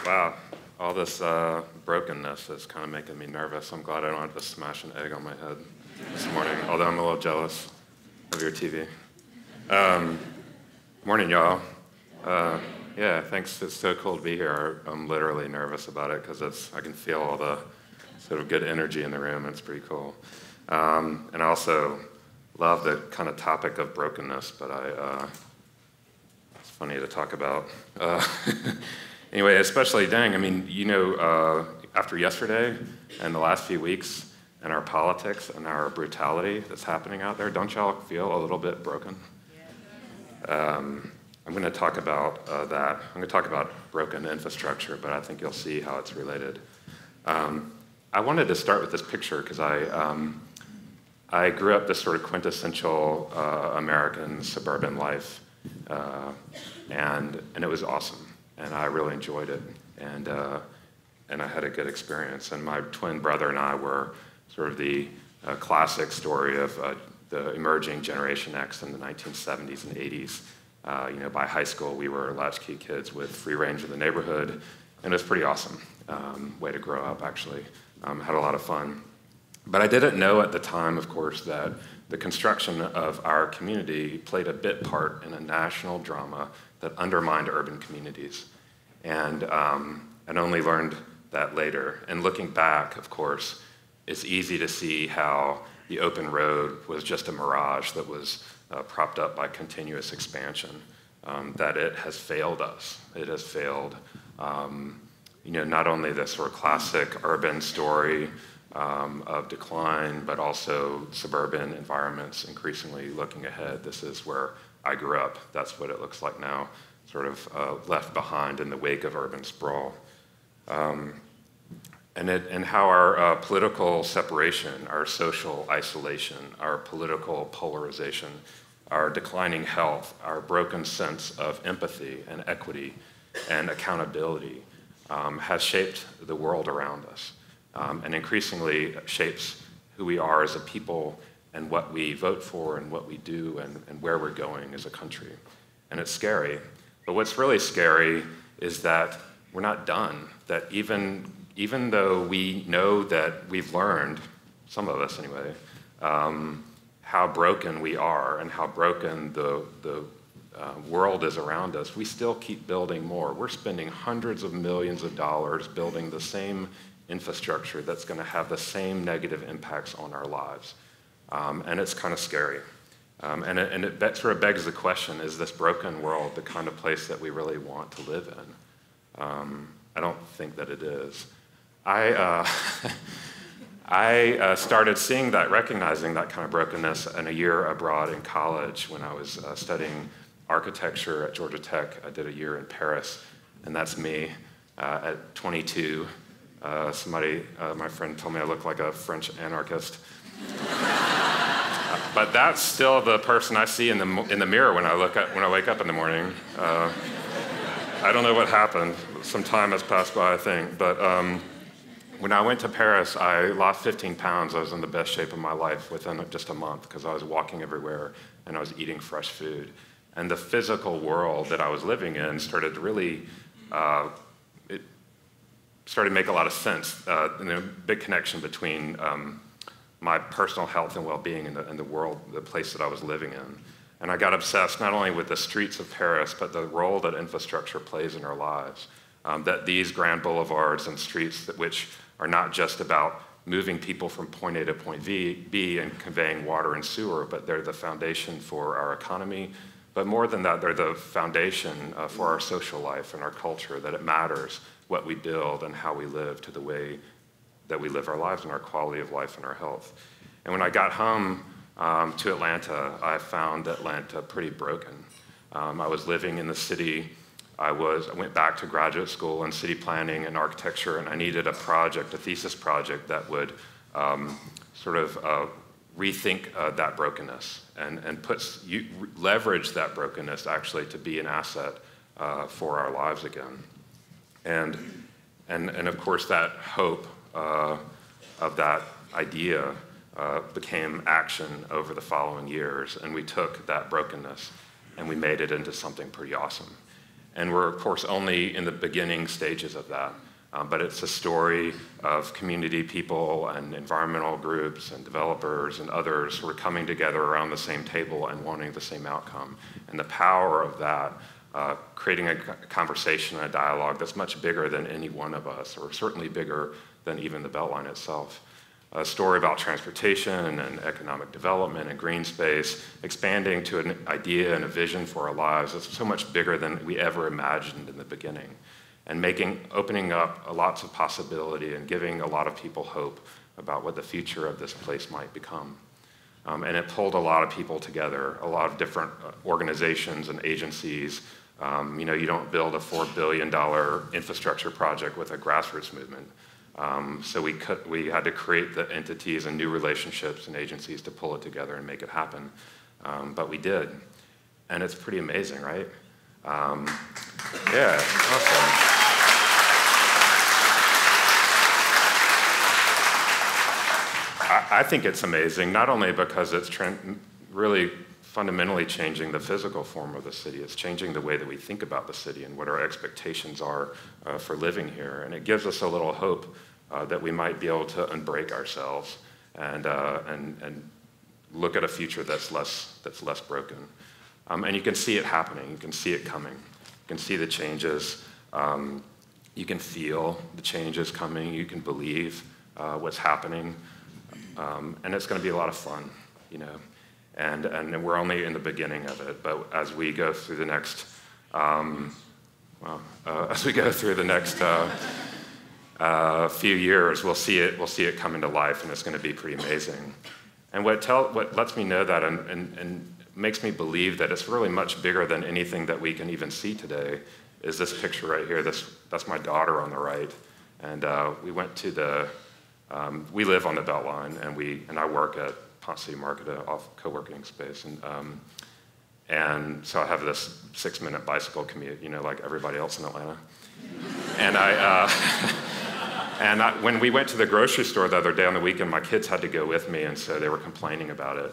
Wow, all this brokenness is kind of making me nervous. I'm glad I don't have to smash an egg on my head this morning, although I'm a little jealous of your TV. Morning, y'all. Yeah, thanks. It's so cool to be here. I'm literally nervous about it because I can feel all the sort of good energy in the room. It's pretty cool. And I also love the kind of topic of brokenness, but it's funny to talk about. Anyway, especially, dang, I mean, after yesterday and the last few weeks and our politics and our brutality that's happening out there, don't y'all feel a little bit broken? Yeah. I'm going to talk about that. I'm going to talk about broken infrastructure, but I think you'll see how it's related. I wanted to start with this picture because I grew up this sort of quintessential American suburban life, and it was awesome. And I really enjoyed it, and I had a good experience. And my twin brother and I were sort of the classic story of the emerging Generation X in the 1970s and 80s. By high school, we were latchkey kids with free range in the neighborhood, and it was pretty awesome. Way to grow up, actually. Had a lot of fun. But I didn't know at the time, of course, that the construction of our community played a bit part in a national drama that undermined urban communities. And I'd only learned that later. And looking back, of course, it's easy to see how the open road was just a mirage that was propped up by continuous expansion, that it has failed us. It has failed, not only this sort of classic urban story of decline, but also suburban environments increasingly looking ahead. This is where I grew up. That's what it looks like now, sort of left behind in the wake of urban sprawl. And how our political separation, our social isolation, our political polarization, our declining health, our broken sense of empathy and equity and accountability has shaped the world around us, and increasingly shapes who we are as a people and what we vote for and what we do and where we're going as a country. And it's scary. But what's really scary is that we're not done, that even though we know that we've learned, some of us anyway, how broken we are and how broken the world is around us, we still keep building more. We're spending hundreds of millions of dollars building the same infrastructure that's going to have the same negative impacts on our lives. And it's kind of scary. And it sort of begs the question, is this broken world the kind of place that we really want to live in? I don't think that it is. I started seeing that, recognizing that kind of brokenness in a year abroad in college when I was studying architecture at Georgia Tech. I did a year in Paris, and that's me at 22. My friend told me I looked like a French anarchist. But that's still the person I see in the mirror when I wake up in the morning. I don't know what happened. Some time has passed by, I think. But when I went to Paris, I lost 15 pounds. I was in the best shape of my life within just a month because I was walking everywhere and I was eating fresh food. And the physical world that I was living in started to really, it started to make a lot of sense. And a big connection between my personal health and well-being in the world, the place that I was living in. And I got obsessed not only with the streets of Paris, but the role that infrastructure plays in our lives. That these grand boulevards and streets which are not just about moving people from point A to point B and conveying water and sewer, but they're the foundation for our economy. But more than that, they're the foundation for our social life and our culture, that it matters what we build and how we live to the way that we live our lives and our quality of life and our health. And when I got home to Atlanta, I found Atlanta pretty broken. I was living in the city. I went back to graduate school in city planning and architecture, and I needed a thesis project that would rethink that brokenness and leverage that brokenness actually to be an asset for our lives again. And of course that hope of that idea became action over the following years, and we took that brokenness and we made it into something pretty awesome. And we're, of course, only in the beginning stages of that, but it's a story of community people and environmental groups and developers and others who are coming together around the same table and wanting the same outcome. And the power of that, creating a conversation and a dialogue that's much bigger than any one of us, or certainly bigger than even the Beltline itself. A story about transportation and economic development and green space, expanding to an idea and a vision for our lives that's so much bigger than we ever imagined in the beginning, and opening up lots of possibility and giving a lot of people hope about what the future of this place might become. And it pulled a lot of people together, a lot of different organizations and agencies. You don't build a $4 billion infrastructure project with a grassroots movement. So we had to create the entities and new relationships and agencies to pull it together and make it happen. But we did. And it's pretty amazing, right? Yeah, awesome. I think it's amazing, not only because it's really fundamentally changing the physical form of the city, it's changing the way that we think about the city and what our expectations are for living here. And it gives us a little hope that we might be able to unbreak ourselves and look at a future that's less broken. And you can see it happening. You can see it coming. You can see the changes. You can feel the changes coming. You can believe what's happening. And it's going to be a lot of fun, And we're only in the beginning of it. But as we go through the next, few years, we'll see it come into life, and it's going to be pretty amazing. And what lets me know that and makes me believe that it's really much bigger than anything that we can even see today is this picture right here. That's my daughter on the right, and we went to we live on the Beltline, and I work at Ponce City Market, a co-working space, and so I have this 6-minute bicycle commute, like everybody else in Atlanta, and when we went to the grocery store the other day on the weekend, my kids had to go with me, and so they were complaining about it.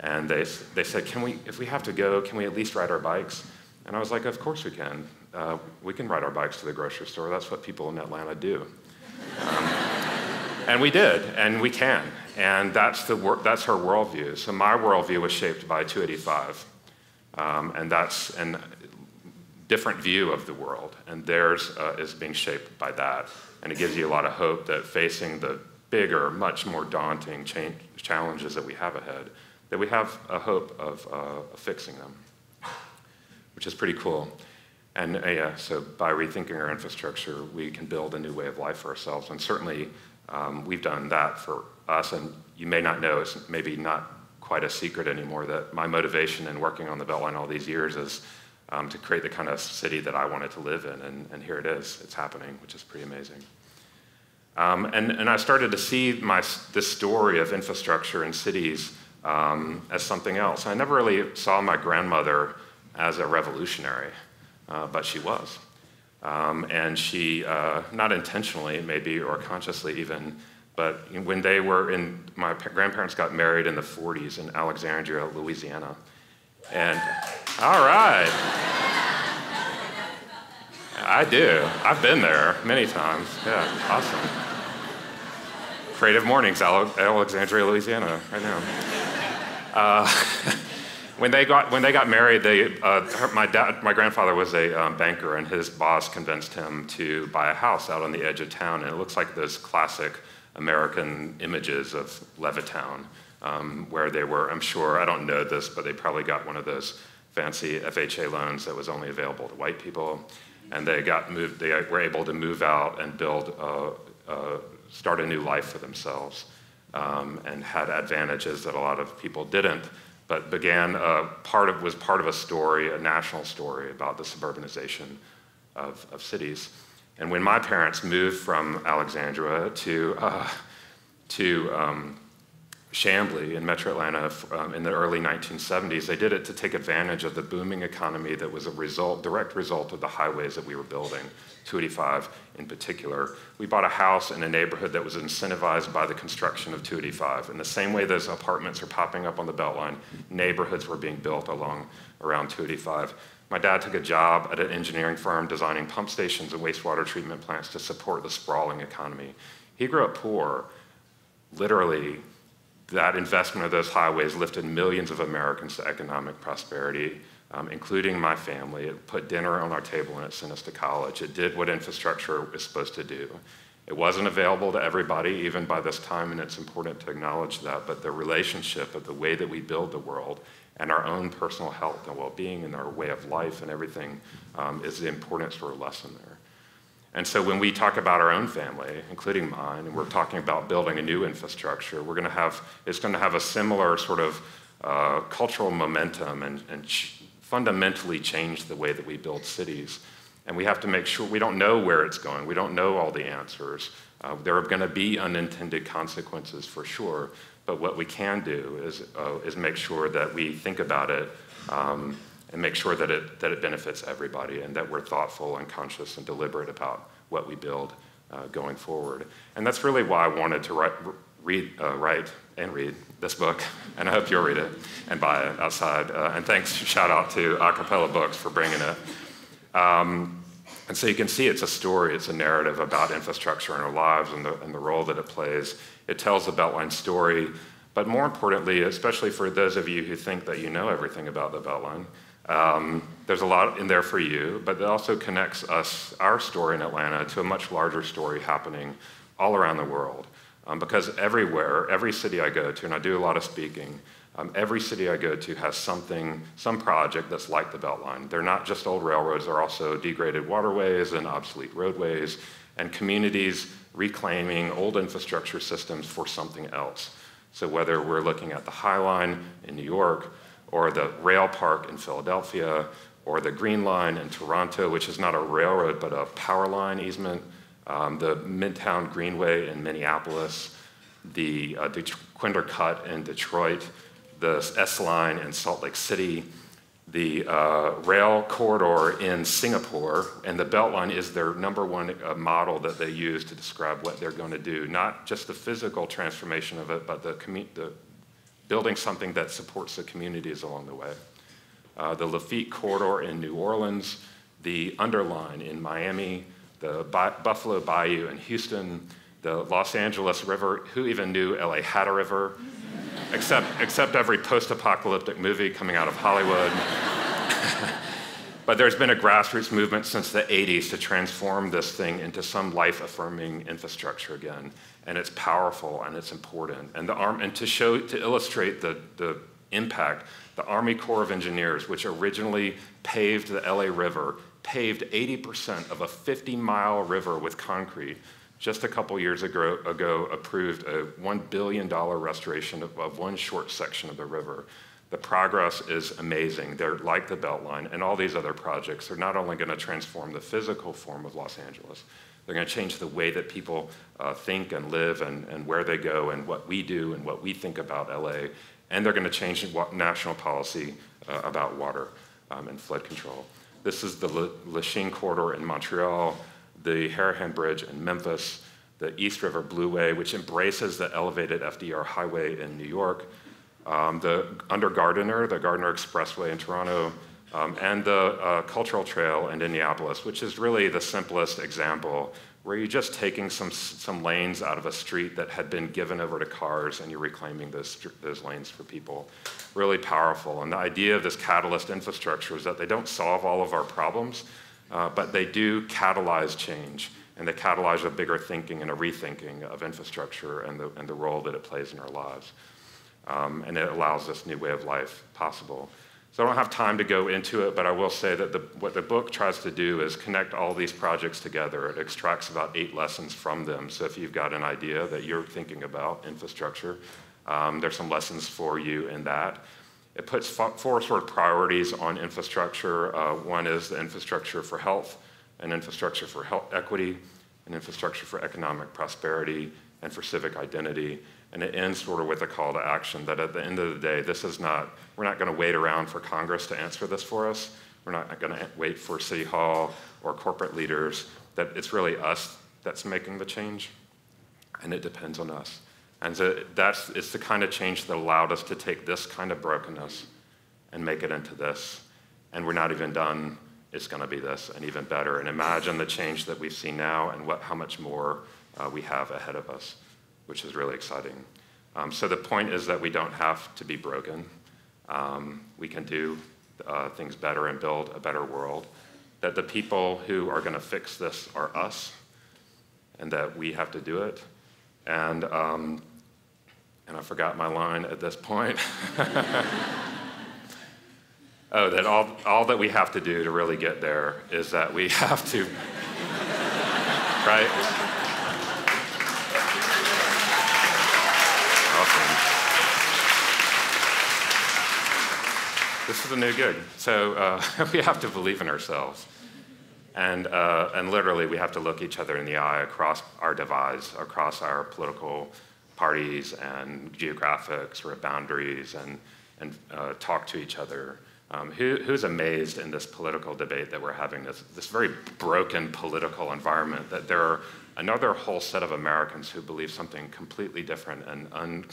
And they said, if we have to go, can we at least ride our bikes? And I was like, of course we can. We can ride our bikes to the grocery store. That's what people in Atlanta do. And we did, and we can. And that's her worldview. So my worldview was shaped by 285. And that's a different view of the world. And theirs is being shaped by that. And it gives you a lot of hope that facing the bigger, much more daunting challenges that we have ahead, that we have a hope of fixing them, which is pretty cool. And so by rethinking our infrastructure, we can build a new way of life for ourselves. And certainly we've done that for us. And you may not know, it's maybe not quite a secret anymore, that my motivation in working on the Beltline all these years is to create the kind of city that I wanted to live in, and here it is. It's happening, which is pretty amazing. And I started to see this story of infrastructure in cities as something else. I never really saw my grandmother as a revolutionary, but she was. And she, not intentionally maybe, or consciously even, but when my grandparents got married in the 40s in Alexandria, Louisiana. And, all right. I do. I've been there many times. Yeah, awesome. CreativeMornings, Alexandria, Louisiana, right now. When they got married, my grandfather was a banker, and his boss convinced him to buy a house out on the edge of town, and it looks like those classic American images of Levittown, where they were, I'm sure, I don't know this, but they probably got one of those fancy FHA loans that was only available to white people, and they were able to move out and start a new life for themselves, and had advantages that a lot of people didn't. but was part of a story, a national story about the suburbanization of cities. And when my parents moved from Alexandria to Chamblee in Metro Atlanta in the early 1970s, they did it to take advantage of the booming economy that was a direct result of the highways that we were building, 285 in particular. We bought a house in a neighborhood that was incentivized by the construction of 285. In the same way those apartments are popping up on the Beltline, neighborhoods were being built around 285. My dad took a job at an engineering firm designing pump stations and wastewater treatment plants to support the sprawling economy. He grew up poor. Literally, that investment of those highways lifted millions of Americans to economic prosperity, including my family. It put dinner on our table and it sent us to college. It did what infrastructure is supposed to do. It wasn't available to everybody, even by this time, and it's important to acknowledge that, but the relationship of the way that we build the world and our own personal health and well-being and our way of life and everything is the important sort of lesson there. And so when we talk about our own family, including mine, and we're talking about building a new infrastructure, it's going to have a similar sort of cultural momentum and fundamentally change the way that we build cities. And we have to make sure we don't know where it's going. We don't know all the answers. There are going to be unintended consequences for sure. But what we can do is make sure that we think about it and make sure that it benefits everybody and that we're thoughtful and conscious and deliberate about what we build going forward. And that's really why I wanted to write and read this book, and I hope you'll read it and buy it outside. And thanks, shout out to Acapella Books for bringing it. And so you can see it's a story, it's a narrative about infrastructure in our lives and the role that it plays. It tells the Beltline story, but more importantly, especially for those of you who think that you know everything about the Beltline, there's a lot in there for you, but it also connects our story in Atlanta, to a much larger story happening all around the world. Because everywhere, every city I go to, and I do a lot of speaking, every city I go to has some project that's like the Beltline. They're not just old railroads, they're also degraded waterways and obsolete roadways, and communities reclaiming old infrastructure systems for something else. So whether we're looking at the High Line in New York, or the rail park in Philadelphia, or the Green Line in Toronto, which is not a railroad, but a power line easement, the Midtown Greenway in Minneapolis, the Quinder Cut in Detroit, the S-Line in Salt Lake City, the rail corridor in Singapore, and the Beltline is their #1 model that they use to describe what they're going to do, not just the physical transformation of it, but the building something that supports the communities along the way. The Lafitte corridor in New Orleans, the Underline in Miami, the Buffalo Bayou in Houston, the Los Angeles River. Who even knew LA had a river? except every post-apocalyptic movie coming out of Hollywood. But there's been a grassroots movement since the 80s to transform this thing into some life-affirming infrastructure again. And it's powerful and it's important. And to illustrate the impact, the Army Corps of Engineers, which originally paved the LA River, paved 80% of a 50-mile river with concrete, just a couple years ago approved a $1 billion restoration of one short section of the river. The progress is amazing. They're like the Beltline and all these other projects. They're not only going to transform the physical form of Los Angeles, they're going to change the way that people think and live and where they go and what we do and what we think about LA. And they're going to change national policy about water and flood control. This is the Lachine Corridor in Montreal, the Harahan Bridge in Memphis, the East River Blueway, which embraces the elevated FDR Highway in New York, the Gardiner, the Gardiner Expressway in Toronto, and the Cultural Trail in Indianapolis, which is really the simplest example, where you're just taking some lanes out of a street that had been given over to cars and you're reclaiming those lanes for people. Really powerful. And the idea of this catalyst infrastructure is that they don't solve all of our problems, but they do catalyze change, and they catalyze a bigger thinking and a rethinking of infrastructure and the role that it plays in our lives. And it allows this new way of life possible. So I don't have time to go into it, but I will say that what the book tries to do is connect all these projects together. It extracts about 8 lessons from them. So if you've got an idea that you're thinking about infrastructure, there's some lessons for you in that. It puts four sort of priorities on infrastructure. One is the infrastructure for health, an infrastructure for health equity, an infrastructure for economic prosperity, and for civic identity. And it ends sort of with a call to action that at the end of the day, we're not going to wait around for Congress to answer this for us. We're not going to wait for City Hall or corporate leaders, that it's really us that's making the change, and it depends on us. And so it's the kind of change that allowed us to take this kind of brokenness and make it into this. And we're not even done. It's going to be this and even better. And imagine the change that we've seen now and how much more we have ahead of us, which is really exciting. So the point is that we don't have to be broken. We can do things better and build a better world. That the people who are going to fix this are us, and that we have to do it. And I forgot my line at this point. Oh, that all that we have to do to really get there is that we have to, right? Awesome. This is a new gig. So we have to believe in ourselves. And literally, we have to look each other in the eye across our divides, across our political parties and geographic sort of boundaries, and talk to each other. Who's amazed in this political debate that we're having, this very broken political environment, that there are another whole set of Americans who believe something completely different and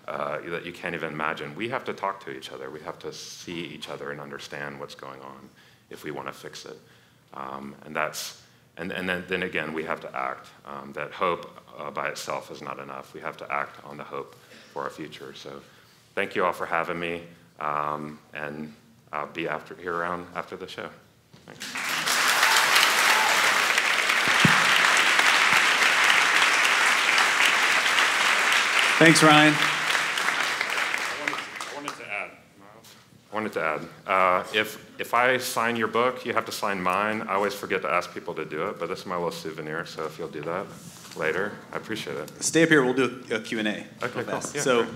that you can't even imagine. We have to talk to each other. We have to see each other and understand what's going on if we want to fix it. And then again, we have to act. That hope by itself is not enough. We have to act on the hope for our future. So thank you all for having me, and I'll be here around after the show. Thanks. Thanks, Ryan. I wanted to add, if I sign your book, you have to sign mine. I always forget to ask people to do it, but this is my little souvenir, so if you'll do that later, I appreciate it. Stay up here, we'll do a Q&A. Okay, cool. Yeah, so,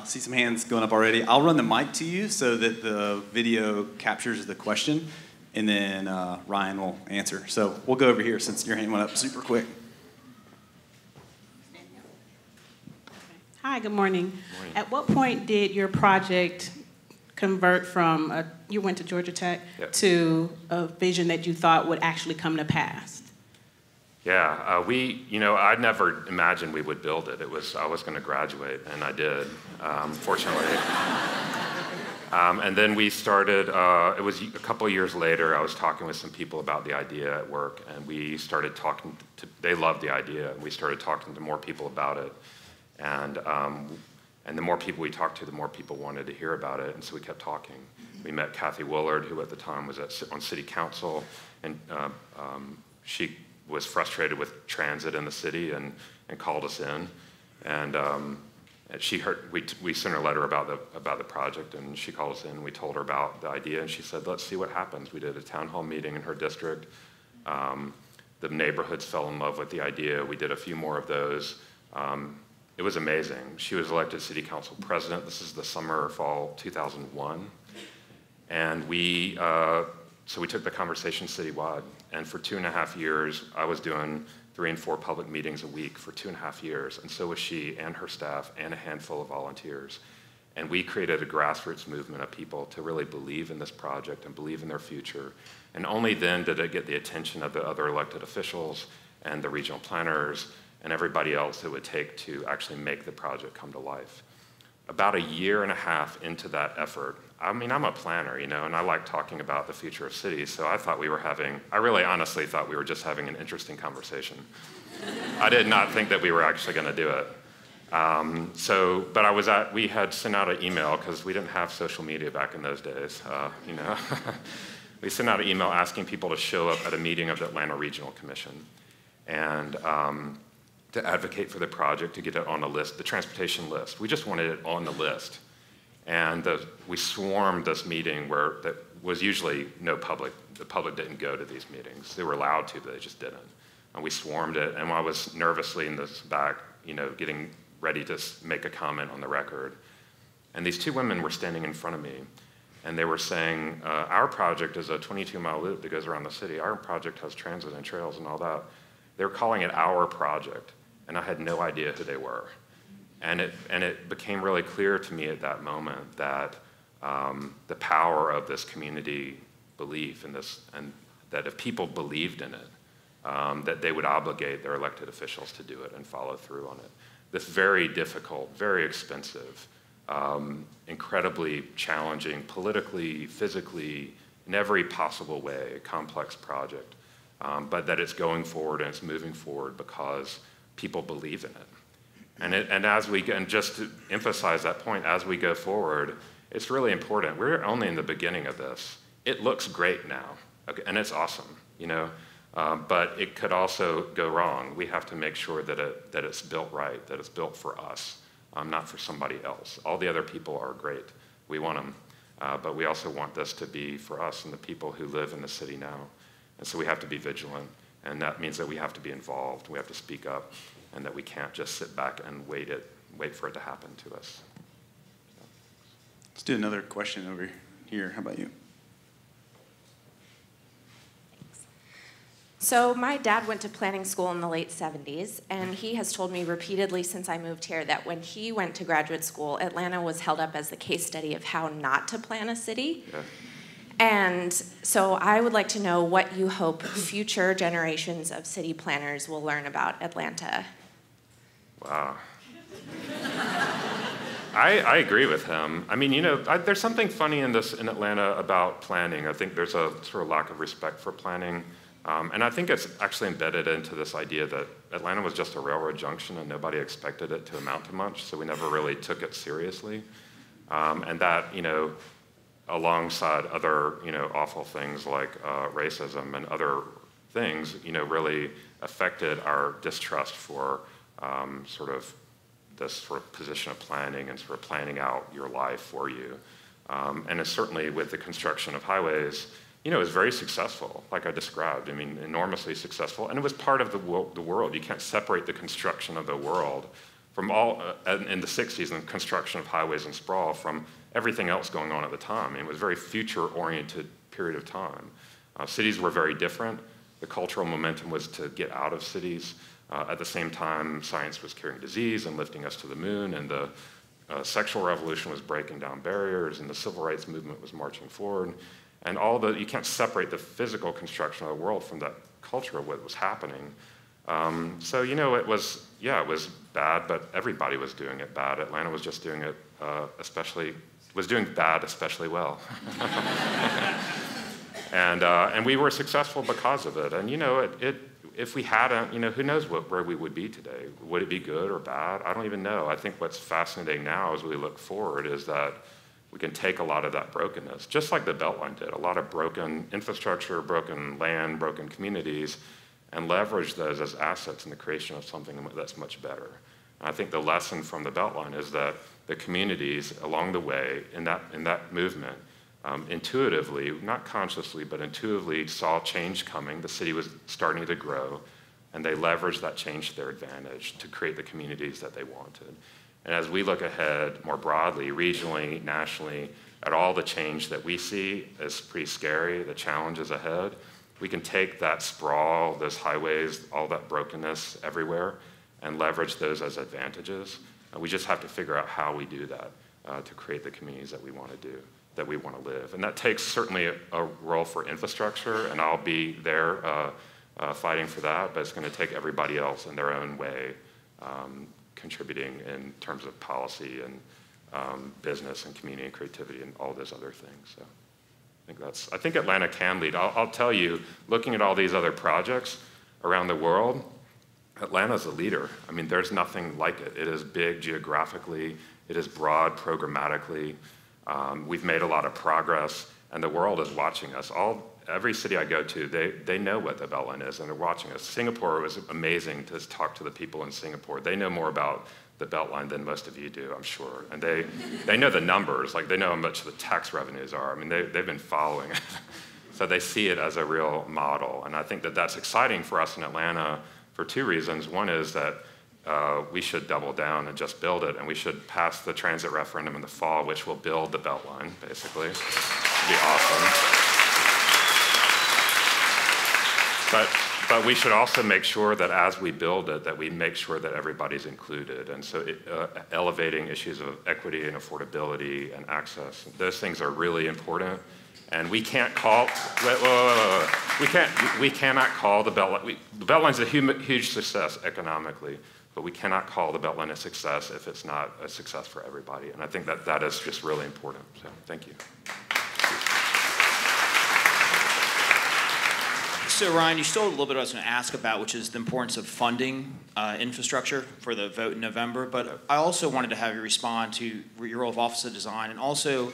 see some hands going up already. I'll run the mic to you so that the video captures the question, and then Ryan will answer. So we'll go over here since your hand went up super quick. Hi, good morning. Good morning. At what point did your project convert from, you went to Georgia Tech, Yep. to a vision that you thought would actually come to pass? Yeah, I'd never imagined we would build it. I was going to graduate, and I did, fortunately. And then we started, it was a couple years later, I was talking with some people about the idea at work, and we started talking they loved the idea, and we started talking to more people about it. And the more people we talked to, the more people wanted to hear about it, and so we kept talking. We met Kathy Willard, who at the time was on city council, and she was frustrated with transit in the city and called us in. And she heard, we sent her a letter about the project, and she called us in, and we told her about the idea, and she said, let's see what happens. We did a town hall meeting in her district. The neighborhoods fell in love with the idea. We did a few more of those. It was amazing. She was elected city council president. This is the summer or fall 2001. And so we took the conversation citywide. And for 2.5 years, I was doing 3 and 4 public meetings a week for 2.5 years. And so was she and her staff and a handful of volunteers. And we created a grassroots movement of people to really believe in this project and believe in their future. And only then did it get the attention of the other elected officials and the regional planners and everybody else it would take to actually make the project come to life. About 1.5 years into that effort, I'm a planner, and I like talking about the future of cities, so I really honestly thought we were just having an interesting conversation. I did not think that we were actually going to do it. But we had sent out an email, because we didn't have social media back in those days, We sent out an email asking people to show up at a meeting of the Atlanta Regional Commission, and to advocate for the project, to get it on the list, the transportation list. We just wanted it on the list. And we swarmed this meeting that was usually no public. The public didn't go to these meetings. They were allowed to, but they just didn't. And we swarmed it, and I was nervously in this back, getting ready to make a comment on the record. And these two women were standing in front of me, and they were saying, our project is a 22-mile loop that goes around the city. Our project has transit and trails and all that. They were calling it our project, and I had no idea who they were. And it became really clear to me at that moment that the power of this community belief in this, and that if people believed in it, that they would obligate their elected officials to do it and follow through on it. This very difficult, very expensive, incredibly challenging, politically, physically, in every possible way, complex project, but that it's going forward and it's moving forward because people believe in it. And just to emphasize that point, as we go forward, it's really important. We're only in the beginning of this. It looks great now, okay, and it's awesome, you know, but it could also go wrong. We have to make sure that it's built right, that it's built for us, not for somebody else. All the other people are great. We want them, but we also want this to be for us and the people who live in the city now. And so we have to be vigilant, and that means that we have to be involved. We have to speak up, and that we can't just sit back and wait for it to happen to us. Let's do another question over here. How about you? So my dad went to planning school in the late 70s, and he has told me repeatedly since I moved here that when he went to graduate school, Atlanta was held up as the case study of how not to plan a city. Yeah. And so I would like to know what you hope future generations of city planners will learn about Atlanta. Wow. I agree with him. I mean, you know, there's something funny in Atlanta about planning. I think there's a sort of lack of respect for planning. And I think it's actually embedded into this idea that Atlanta was just a railroad junction and nobody expected it to amount to much, so we never really took it seriously. And that, you know, alongside other, you know, awful things like racism and other things, you know, really affected our distrust for sort of this sort of position of planning and sort of planning out your life for you. And it's certainly with the construction of highways, you know, it was very successful, like I described. I mean, enormously successful, and it was part of the world. You can't separate the construction of the world from all, in the 60s, and construction of highways and sprawl from everything else going on at the time. I mean, it was a very future-oriented period of time. Cities were very different. The cultural momentum was to get out of cities. At the same time, science was curing disease and lifting us to the moon, and the sexual revolution was breaking down barriers, and the civil rights movement was marching forward. And you can't separate the physical construction of the world from that culture of what was happening. So, you know, it was bad, but everybody was doing it bad. Atlanta was just doing it doing bad especially well. And we were successful because of it. And, you know, if we hadn't, you know, who knows where we would be today? Would it be good or bad? I don't even know. I think what's fascinating now as we look forward is that we can take a lot of that brokenness, just like the Beltline did, a lot of broken infrastructure, broken land, broken communities, and leverage those as assets in the creation of something that's much better. And I think the lesson from the Beltline is that the communities along the way in that movement intuitively, not consciously, but intuitively saw change coming. The city was starting to grow, and they leveraged that change to their advantage to create the communities that they wanted. And as we look ahead more broadly, regionally, nationally, at all the change that we see is pretty scary, the challenges ahead, we can take that sprawl, those highways, all that brokenness everywhere, and leverage those as advantages. We just have to figure out how we do that to create the communities that we want to do, that we want to live. And that takes certainly a role for infrastructure, and I'll be there fighting for that, but it's going to take everybody else in their own way contributing in terms of policy and business and community and creativity and all those other things. So I think Atlanta can lead. I'll tell you, looking at all these other projects around the world, Atlanta's a leader. I mean, there's nothing like it. It is big geographically. It is broad programmatically. We've made a lot of progress, and the world is watching us. Every city I go to, they know what the Beltline is, and they're watching us. Singapore was amazing to talk to the people in Singapore. They know more about the Beltline than most of you do, I'm sure. And they know the numbers, like they know how much the tax revenues are. I mean, they've been following it. So they see it as a real model. And I think that that's exciting for us in Atlanta for two reasons. One is that we should double down and just build it, and we should pass the transit referendum in the fall, which will build the Beltline, basically. It'd be awesome. But we should also make sure that as we build it, that we make sure that everybody's included. And so elevating issues of equity and affordability and access, those things are really important. And we can't call, we cannot call the Beltline, the Beltline's a huge success economically, but we cannot call the Beltline a success if it's not a success for everybody. And I think that is just really important. So thank you. So Ryan, you stole a little bit what I was going to ask about, which is the importance of funding infrastructure for the vote in November. But I also wanted to have you respond to your role of Office of Design and also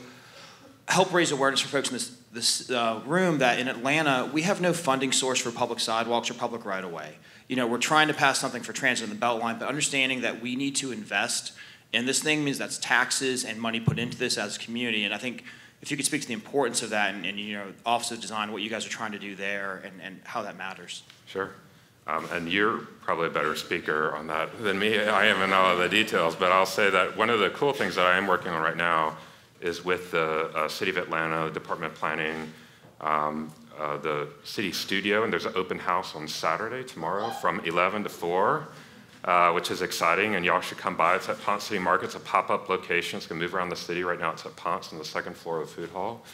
help raise awareness for folks in this room that in Atlanta, we have no funding source for public sidewalks or public right-of-way. You know, we're trying to pass something for transit in the Beltline, but understanding that we need to invest, and this thing means that's taxes and money put into this as a community. And I think if you could speak to the importance of that and you know, Office of Design, what you guys are trying to do there and how that matters. Sure. And you're probably a better speaker on that than me. I am in all of the details, but I'll say that one of the cool things that I am working on right now is with the City of Atlanta, the Department of Planning, the City Studio, and there's an open house on Saturday, tomorrow, from 11 to 4. Which is exciting, and y'all should come by. It's at Ponce City Market. It's a pop-up location. It's going to move around the city. Right now it's at Ponce on the second floor of the food hall.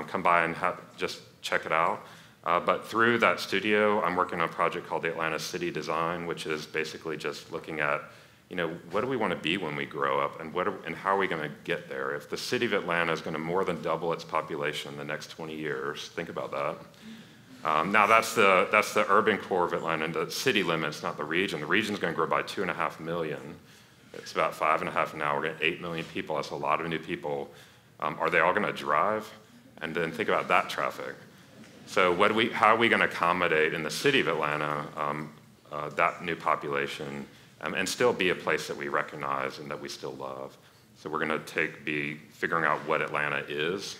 Come by and just check it out. But through that studio, I'm working on a project called the Atlanta City Design, which is basically just looking at, you know, what do we want to be when we grow up, and how are we going to get there? If the city of Atlanta is going to more than double its population in the next 20 years, think about that. Now that's the urban core of Atlanta, and the city limits, not the region. The region is going to grow by 2.5 million. It's about 5.5 now. We're getting 8 million people. That's a lot of new people. Are they all going to drive? And then think about that traffic. So how are we going to accommodate in the city of Atlanta that new population and still be a place that we recognize and that we still love? So we're going to be figuring out what Atlanta is,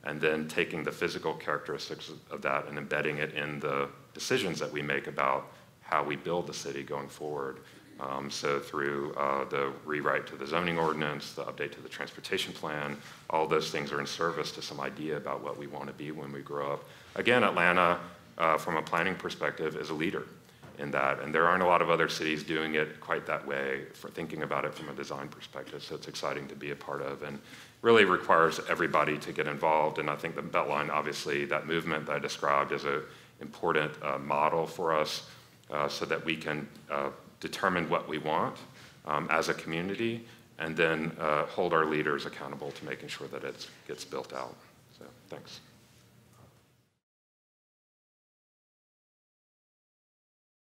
and then taking the physical characteristics of that and embedding it in the decisions that we make about how we build the city going forward. So through the rewrite to the zoning ordinance, the update to the transportation plan, all those things are in service to some idea about what we want to be when we grow up. Again, Atlanta, from a planning perspective, is a leader in that, and there aren't a lot of other cities doing it quite that way for thinking about it from a design perspective, so it's exciting to be a part of, and really requires everybody to get involved. And I think the Beltline, obviously, that movement that I described is an important model for us so that we can determine what we want as a community, and then hold our leaders accountable to making sure that it gets built out. So thanks.